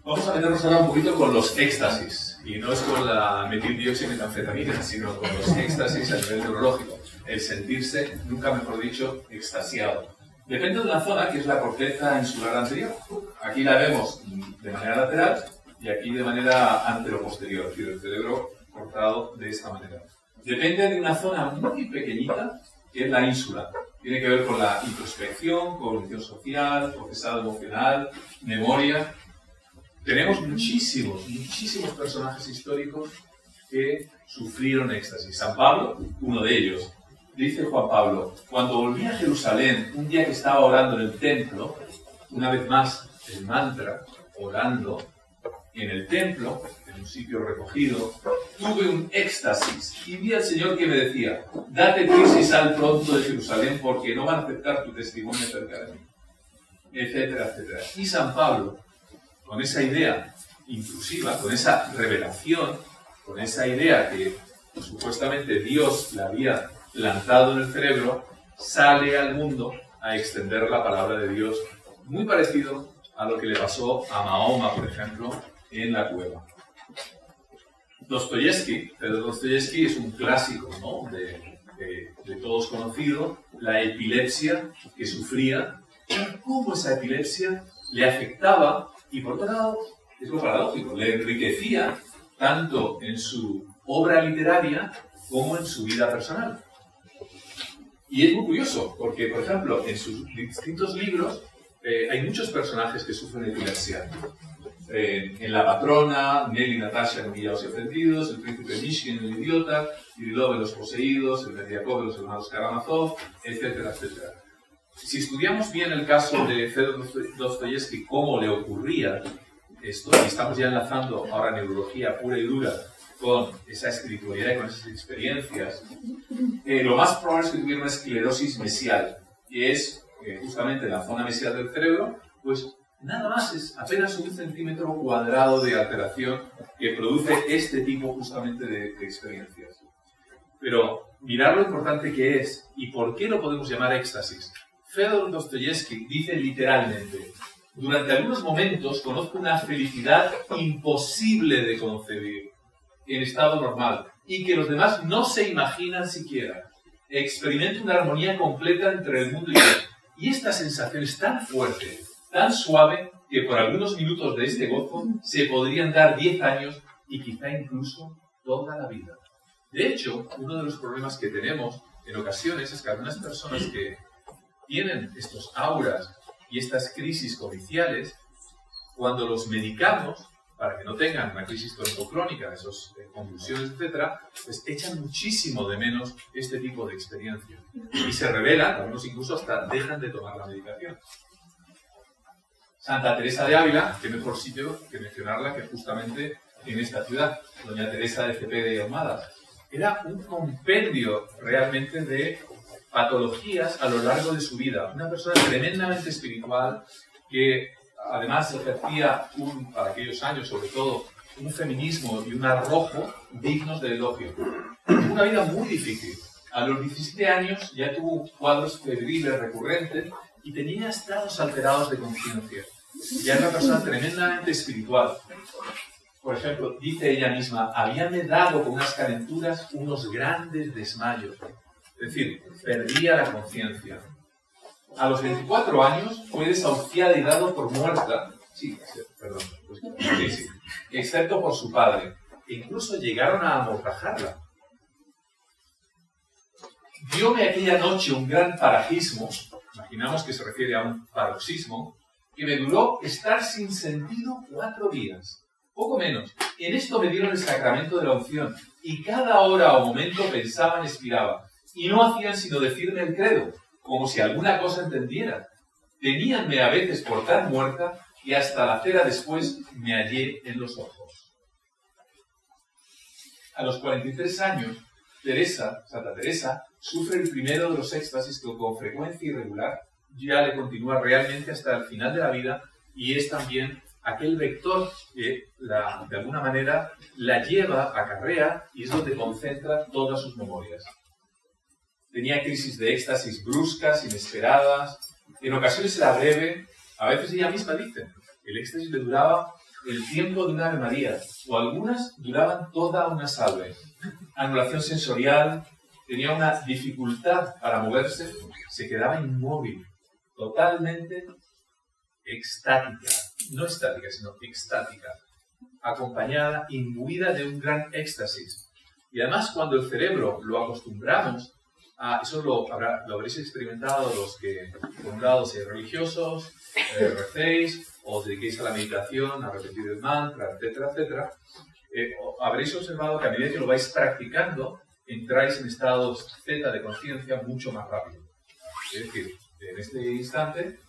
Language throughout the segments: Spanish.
Vamos a meternos ahora un poquito con los éxtasis. Y no es con la metildióximetanfetamina, sino con los éxtasis a nivel neurológico. El sentirse, nunca mejor dicho, extasiado. Depende de una zona que es la corteza insular anterior. Aquí la vemos de manera lateral y aquí de manera anteroposterior, es decir, el cerebro cortado de esta manera. Depende de una zona muy pequeñita, que es la ínsula. Tiene que ver con la introspección, cognición social, procesado emocional, memoria. Tenemos muchísimos personajes históricos que sufrieron éxtasis. San Pablo, uno de ellos. Dice Juan Pablo, cuando volví a Jerusalén, un día que estaba orando en el templo, una vez más el mantra, orando en el templo, en un sitio recogido, tuve un éxtasis y vi al Señor que me decía, date prisa y sal pronto de Jerusalén porque no van a aceptar tu testimonio acerca de mí, etcétera, etcétera. Y San Pablo, con esa idea intrusiva, con esa revelación, con esa idea que supuestamente Dios le había plantado en el cerebro, sale al mundo a extender la palabra de Dios, muy parecido a lo que le pasó a Mahoma, por ejemplo, en la cueva. Pedro Dostoyevsky es un clásico, ¿no? de todos conocido, la epilepsia que sufría, y cómo esa epilepsia le afectaba y por otro lado, es lo paradójico, le enriquecía tanto en su obra literaria como en su vida personal. Y es muy curioso, porque, por ejemplo, en sus distintos libros hay muchos personajes que sufren epilepsia. En La patrona, Nelly y Natasha en Villados y Ofendidos, el príncipe Mishkin en El idiota, Kirilov en Los poseídos, el Mediakov en Los hermanos Karamazov, etcétera, etcétera. Si estudiamos bien el caso de Fedor Dostoyevsky, cómo le ocurría esto, y estamos ya enlazando ahora neurología pura y dura con esa espiritualidad y con esas experiencias, lo más probable es que tuviera una esclerosis mesial, que es justamente en la zona mesial del cerebro, pues nada más es apenas 1 centímetro cuadrado de alteración que produce este tipo justamente de experiencias. Pero mirar lo importante que es y por qué lo podemos llamar éxtasis. Fedor Dostoyevsky dice literalmente, durante algunos momentos conozco una felicidad imposible de concebir en estado normal y que los demás no se imaginan siquiera. Experimento una armonía completa entre el mundo y yo. Y esta sensación es tan fuerte, tan suave, que por algunos minutos de este gozo se podrían dar 10 años y quizá incluso toda la vida. De hecho, uno de los problemas que tenemos en ocasiones es que algunas personas que tienen estos auras y estas crisis codiciales, cuando los medicamos, para que no tengan una crisis tónico-crónica, esas convulsiones, etc., pues echan muchísimo de menos este tipo de experiencia. Y se revelan, algunos incluso hasta dejan de tomar la medicación. Santa Teresa de Ávila, qué mejor sitio que mencionarla que justamente en esta ciudad, Doña Teresa de Cepeda y Ahumada. Era un compendio realmente de patologías a lo largo de su vida. Una persona tremendamente espiritual que además ejercía, para aquellos años sobre todo, un feminismo y un arrojo dignos de elogio. Una vida muy difícil. A los 17 años ya tuvo cuadros febriles recurrentes y tenía estados alterados de conciencia. Ya era una persona tremendamente espiritual. Por ejemplo, dice ella misma, habíame dado con unas calenturas unos grandes desmayos. Es decir, perdía la conciencia. A los 24 años fue desahuciada y dado por muerta, excepto por su padre. E incluso llegaron a amortajarla. Dióme aquella noche un gran parajismo, imaginamos que se refiere a un paroxismo, que me duró estar sin sentido 4 días. Poco menos. En esto me dieron el sacramento de la unción, y cada hora o momento pensaban, expiraba, y no hacían sino decirme el credo, como si alguna cosa entendiera. Teníanme a veces por tan muerta que hasta la cera después me hallé en los ojos. A los 43 años, Santa Teresa, sufre el primero de los éxtasis que con frecuencia irregular ya le continúa realmente hasta el final de la vida y es también aquel vector que de alguna manera la lleva, acarrea y es donde concentra todas sus memorias. Tenía crisis de éxtasis bruscas, inesperadas, en ocasiones era breve, a veces ella misma dice, el éxtasis le duraba el tiempo de una Ave María, o algunas duraban toda una salve. Anulación sensorial, tenía una dificultad para moverse, se quedaba inmóvil, totalmente extática, no estática, sino extática, acompañada, imbuida de un gran éxtasis. Y además, cuando el cerebro lo acostumbramos, eso lo habréis experimentado los que, por un lado, seáis religiosos, recéis, o os dediquéis a la meditación, a repetir el mantra, etcétera, etcétera. Habréis observado que a medida que lo vais practicando, entráis en estados Z de conciencia mucho más rápido. Es decir, en este instante,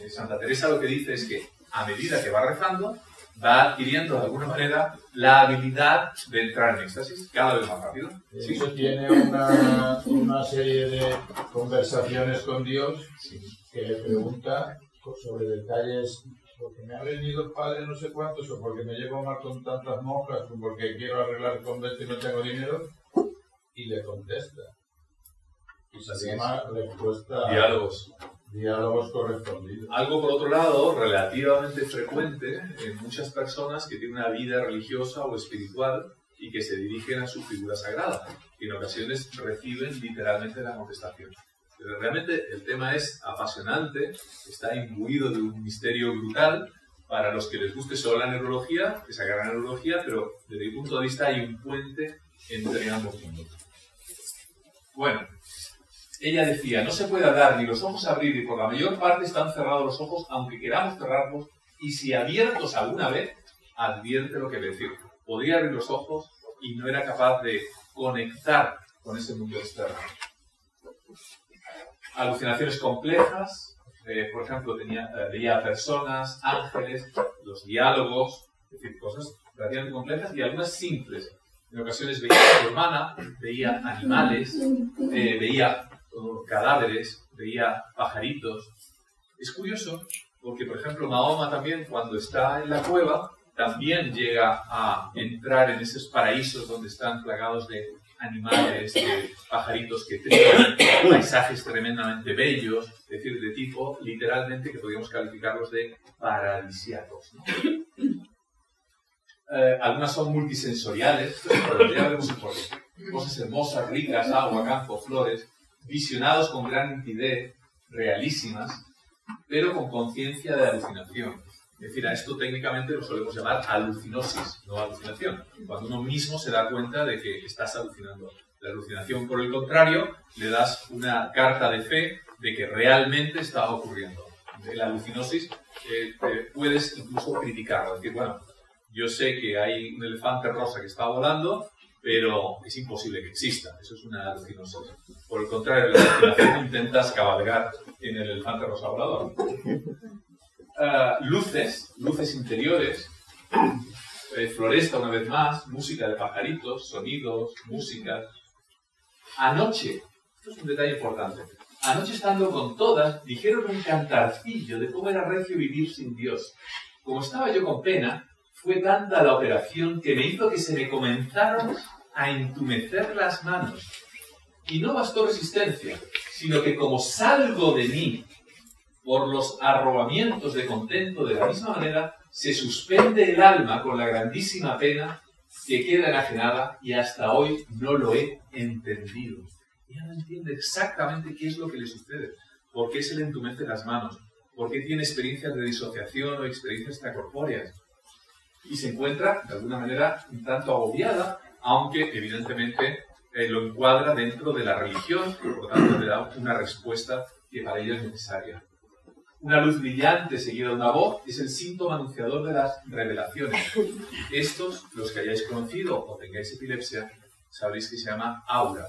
Santa Teresa lo que dice es que a medida que va rezando, va adquiriendo de alguna manera la habilidad de entrar en éxtasis cada vez más rápido. ¿Sí? Eso tiene una serie de conversaciones con Dios que le pregunta sobre detalles, porque me ha venido el padre no sé cuántos, o porque me llevo mal con tantas monjas, o porque quiero arreglar el convento y no tengo dinero, y le contesta. Y se llama respuesta... Diálogos correspondidos. Algo, por otro lado, relativamente frecuente en muchas personas que tienen una vida religiosa o espiritual y que se dirigen a su figura sagrada, y en ocasiones reciben literalmente la contestación. Pero realmente el tema es apasionante, está imbuido de un misterio brutal. Para los que les guste solo la neurología, que se agarran a la neurología, pero desde mi punto de vista hay un puente entre ambos mundos. Bueno, ella decía, no se puede dar ni los ojos abrir y por la mayor parte están cerrados los ojos, aunque queramos cerrarlos, y si abiertos alguna vez, advierte lo que decir. Podía abrir los ojos y no era capaz de conectar con ese mundo externo. Alucinaciones complejas, por ejemplo, veía personas, ángeles, los diálogos, es decir, cosas relativamente complejas y algunas simples. En ocasiones veía a su hermana, veía animales, veía cadáveres, veía pajaritos. Es curioso porque, por ejemplo, Mahoma también, cuando está en la cueva, también llega a entrar en esos paraísos donde están plagados de animales, de pajaritos que trinan, paisajes tremendamente bellos, es decir, de tipo, literalmente, que podríamos calificarlos de paradisíacos, ¿no? Algunas son multisensoriales, pero ya veremos por qué. Cosas hermosas, ricas, agua, campo, flores, visionados con gran nitidez, realísimas, pero con conciencia de alucinación. Es decir, a esto técnicamente lo solemos llamar alucinosis, no alucinación. Cuando uno mismo se da cuenta de que estás alucinando. La alucinación, por el contrario, le das una carta de fe de que realmente está ocurriendo. La alucinosis puedes incluso criticarlo. Es decir, bueno, yo sé que hay un elefante rosa que está volando, pero es imposible que exista. Eso es una alucinosis. Por el contrario, la alucinación intentas cabalgar en el elefante rosa volador. Luces interiores, floresta una vez más, música de pajaritos, sonidos, música. Anoche, esto es un detalle importante, anoche estando con todas, dijeron un cantarcillo de cómo era recio vivir sin Dios. Como estaba yo con pena, fue tanta la operación que me hizo que se me comenzaron a entumecer las manos. Y no bastó resistencia, sino que como salgo de mí por los arrobamientos de contento, de la misma manera, se suspende el alma con la grandísima pena que queda enajenada y hasta hoy no lo he entendido. Ella no entiende exactamente qué es lo que le sucede, por qué se le entumece las manos, por qué tiene experiencias de disociación o experiencias extracorpóreas. Y se encuentra, de alguna manera, un tanto agobiada, aunque evidentemente lo encuadra dentro de la religión y por tanto le da una respuesta que para ella es necesaria. Una luz brillante seguida de una voz es el síntoma anunciador de las revelaciones. Estos, los que hayáis conocido o tengáis epilepsia, sabréis que se llama aura.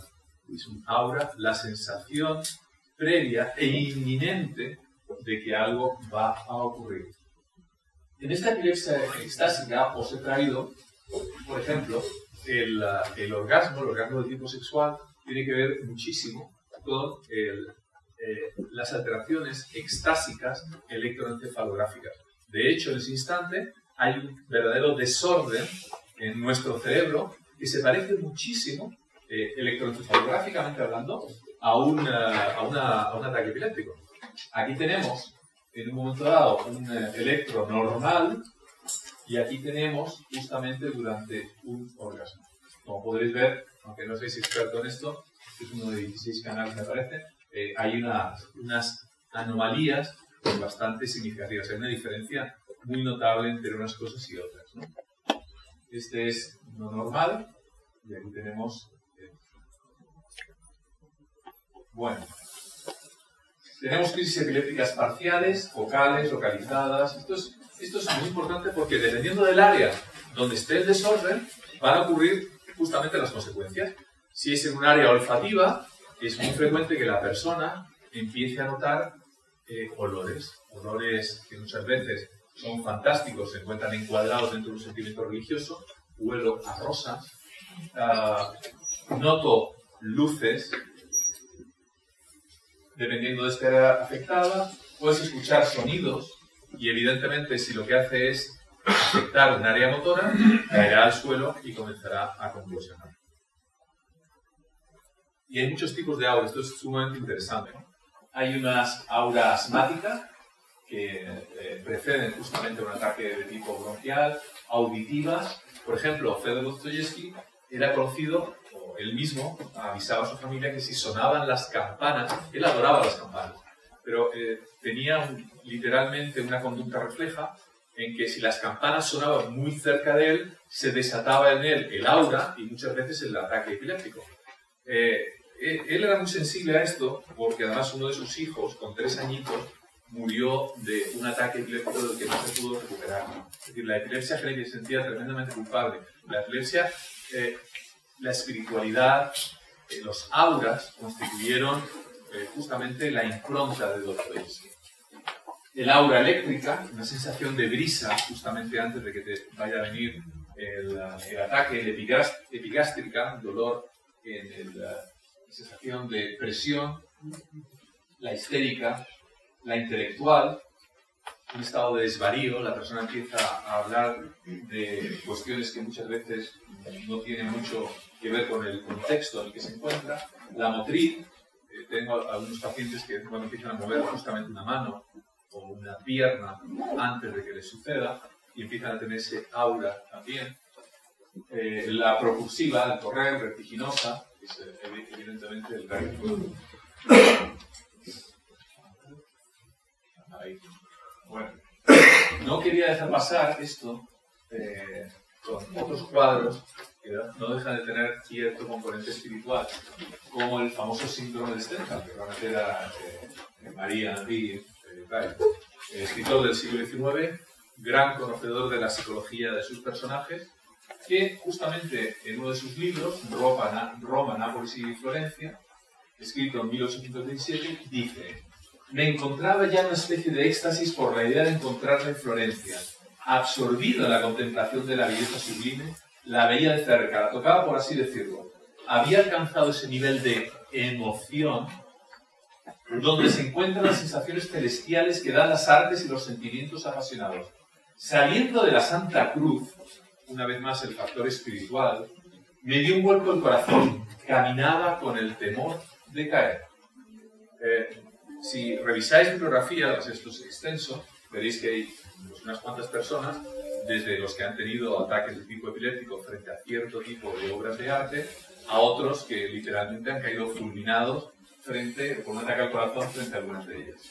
Es un aura, la sensación previa e inminente de que algo va a ocurrir. En esta epilepsia extásica os he traído, por ejemplo, el orgasmo de tipo sexual tiene que ver muchísimo con las alteraciones extásicas electroencefalográficas. De hecho, en ese instante hay un verdadero desorden en nuestro cerebro que se parece muchísimo, electroencefalográficamente hablando, a un ataque epiléptico. Aquí tenemos, en un momento dado, un electro normal Y aquí tenemos justamente durante un orgasmo. Como podréis ver, aunque no sois experto en esto, este es uno de 16 canales me parece, hay unas anomalías bastante significativas. Hay una diferencia muy notable entre unas cosas y otras, ¿no? Este es lo normal y aquí tenemos... bueno, tenemos crisis epilépticas parciales, focales, localizadas. Esto es muy importante porque dependiendo del área donde esté el desorden, van a ocurrir justamente las consecuencias. Si es en un área olfativa, es muy frecuente que la persona empiece a notar olores que muchas veces son fantásticos, se encuentran encuadrados dentro de un sentimiento religioso. Huelo a rosas, noto luces, dependiendo de esta área afectada, puedes escuchar sonidos y evidentemente si lo que hace es afectar un área motora, caerá al suelo y comenzará a convulsionar. Y hay muchos tipos de aura, esto es sumamente interesante, ¿no? Hay unas aura asmática que preceden justamente un ataque de tipo bronquial, auditivas. Por ejemplo, Fedor Dostoyevsky era conocido, o él mismo avisaba a su familia que si sonaban las campanas, él adoraba las campanas, pero tenía literalmente una conducta refleja en que si las campanas sonaban muy cerca de él, se desataba en él el aura y muchas veces el ataque epiléptico. Él era muy sensible a esto porque además uno de sus hijos, con 3 añitos, murió de un ataque epiléptico del que no se pudo recuperar. Es decir, la epilepsia se sentía tremendamente culpable. La epilepsia, la espiritualidad, los auras constituyeron justamente la impronta de Dostoyevsky. El aura eléctrica, una sensación de brisa justamente antes de que te vaya a venir el ataque, el epigástrica, dolor en la sensación de presión, la histérica, la intelectual, un estado de desvarío, la persona empieza a hablar de cuestiones que muchas veces no tienen mucho que ver con el contexto en el que se encuentra, la motriz, tengo algunos pacientes que cuando empiezan a mover justamente una mano o una pierna antes de que les suceda y empiezan a tener ese aura también, la propulsiva, el correr, vertiginosa, que es evidentemente el vértigo. Ahí. Bueno, no quería dejar pasar esto con otros cuadros que no dejan de tener cierto componente espiritual, como el famoso síndrome de Stendhal, que realmente era María Henry, escritor del siglo XIX, gran conocedor de la psicología de sus personajes, que justamente en uno de sus libros, Roma, Nápoles y Florencia, escrito en 1817, dice: me encontraba ya en una especie de éxtasis por la idea de encontrarla en Florencia. Absorbido en la contemplación de la belleza sublime, la veía de cerca, la tocaba por así decirlo. Había alcanzado ese nivel de emoción donde se encuentran las sensaciones celestiales que dan las artes y los sentimientos apasionados. Saliendo de la Santa Cruz, una vez más el factor espiritual, me dio un vuelco el corazón. Caminaba con el temor de caer. Si revisáis mi bibliografía, esto es extenso, veréis que hay unas cuantas personas, desde los que han tenido ataques de tipo epiléptico frente a cierto tipo de obras de arte, a otros que literalmente han caído fulminados por un ataque al corazón frente a algunas de ellas.